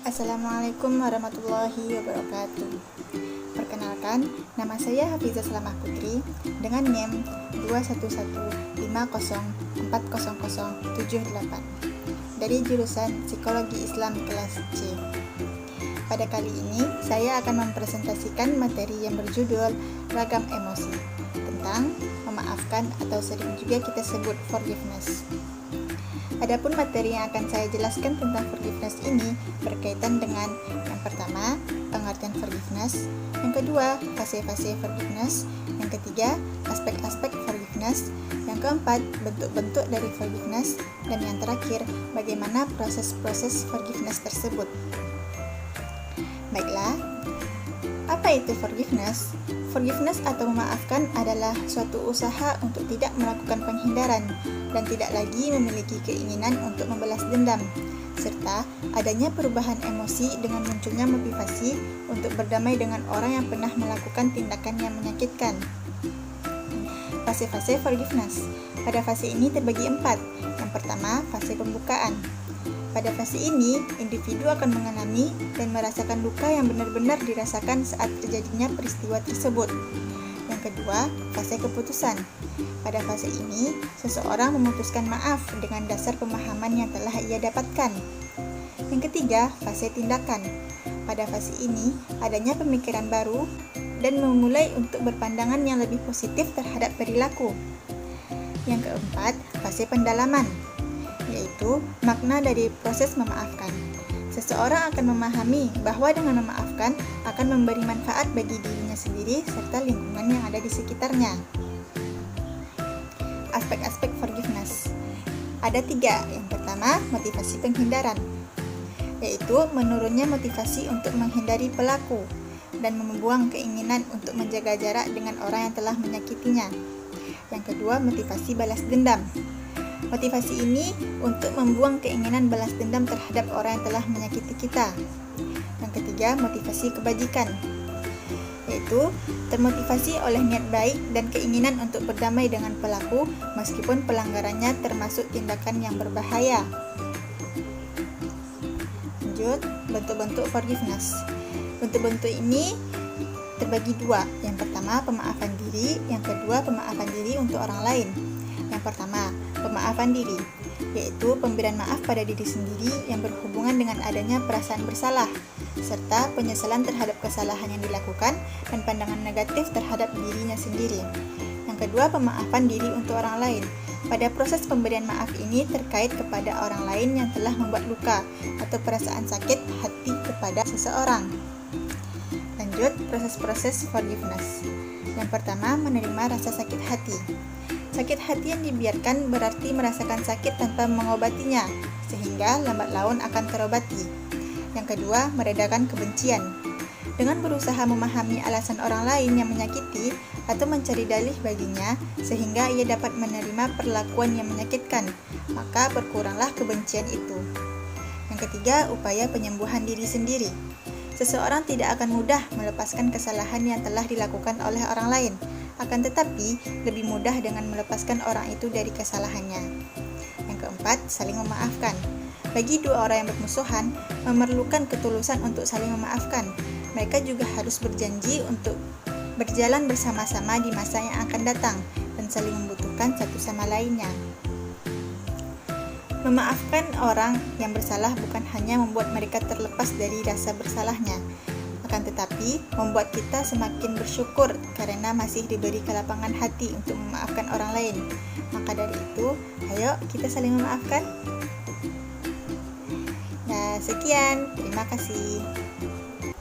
Assalamualaikum warahmatullahi wabarakatuh. Perkenalkan, nama saya Hafizah Salamah Putri dengan NIM 21150400078 dari jurusan Psikologi Islam kelas C. Pada kali ini, saya akan mempresentasikan materi yang berjudul Ragam Emosi tentang memaafkan atau sering juga kita sebut forgiveness. Adapun materi yang akan saya jelaskan tentang forgiveness ini berkaitan dengan yang pertama, pengertian forgiveness, yang kedua, fase-fase forgiveness, yang ketiga, aspek-aspek forgiveness, yang keempat, bentuk-bentuk dari forgiveness, dan yang terakhir, bagaimana proses-proses forgiveness tersebut. Baiklah, apa itu forgiveness? Forgiveness atau memaafkan adalah suatu usaha untuk tidak melakukan penghindaran dan tidak lagi memiliki keinginan untuk membalas dendam, serta adanya perubahan emosi dengan munculnya motivasi untuk berdamai dengan orang yang pernah melakukan tindakan yang menyakitkan. Fase-fase forgiveness. Pada fase ini terbagi 4. Yang pertama, fase pembukaan. Pada fase ini, individu akan mengalami dan merasakan luka yang benar-benar dirasakan saat terjadinya peristiwa tersebut. Yang kedua, fase keputusan. Pada fase ini, seseorang memutuskan maaf dengan dasar pemahaman yang telah ia dapatkan. Yang ketiga, fase tindakan. Pada fase ini, adanya pemikiran baru dan memulai untuk berpandangan yang lebih positif terhadap perilaku. Yang keempat, fase pendalaman, yaitu makna dari proses memaafkan. Seseorang akan memahami bahwa dengan memaafkan akan memberi manfaat bagi dirinya sendiri serta lingkungan yang ada di sekitarnya. Aspek-aspek forgiveness. Ada 3. Yang pertama, motivasi penghindaran, yaitu menurunnya motivasi untuk menghindari pelaku dan membuang keinginan untuk menjaga jarak dengan orang yang telah menyakitinya. Yang kedua, motivasi balas dendam. Motivasi ini untuk membuang keinginan balas dendam terhadap orang yang telah menyakiti kita. Yang ketiga, motivasi kebajikan, yaitu termotivasi oleh niat baik dan keinginan untuk berdamai dengan pelaku meskipun pelanggarannya termasuk tindakan yang berbahaya. Lanjut, bentuk-bentuk forgiveness. Bentuk-bentuk ini terbagi 2. Yang pertama, pemaafan diri. Yang kedua, pemaafan diri untuk orang lain. Yang pertama, pemaafan diri, yaitu pemberian maaf pada diri sendiri yang berhubungan dengan adanya perasaan bersalah, serta penyesalan terhadap kesalahan yang dilakukan dan pandangan negatif terhadap dirinya sendiri. Yang kedua, pemaafan diri untuk orang lain. Pada proses pemberian maaf ini terkait kepada orang lain yang telah membuat luka atau perasaan sakit hati kepada seseorang. Lanjut, proses-proses forgiveness. Yang pertama, menerima rasa sakit hati. Sakit hati yang dibiarkan berarti merasakan sakit tanpa mengobatinya, sehingga lambat laun akan terobati. Yang kedua, meredakan kebencian. Dengan berusaha memahami alasan orang lain yang menyakiti atau mencari dalih baginya, sehingga ia dapat menerima perlakuan yang menyakitkan, maka berkuranglah kebencian itu. Yang ketiga, upaya penyembuhan diri sendiri. Seseorang tidak akan mudah melepaskan kesalahan yang telah dilakukan oleh orang lain, akan tetapi lebih mudah dengan melepaskan orang itu dari kesalahannya. Yang keempat, saling memaafkan. Bagi 2 orang yang bermusuhan, memerlukan ketulusan untuk saling memaafkan. Mereka juga harus berjanji untuk berjalan bersama-sama di masa yang akan datang dan saling membutuhkan satu sama lainnya. Memaafkan orang yang bersalah bukan hanya membuat mereka terlepas dari rasa bersalahnya, akan tetapi membuat kita semakin bersyukur karena masih diberi kelapangan hati untuk memaafkan orang lain. Maka dari itu, ayo kita saling memaafkan. Nah, sekian. Terima kasih.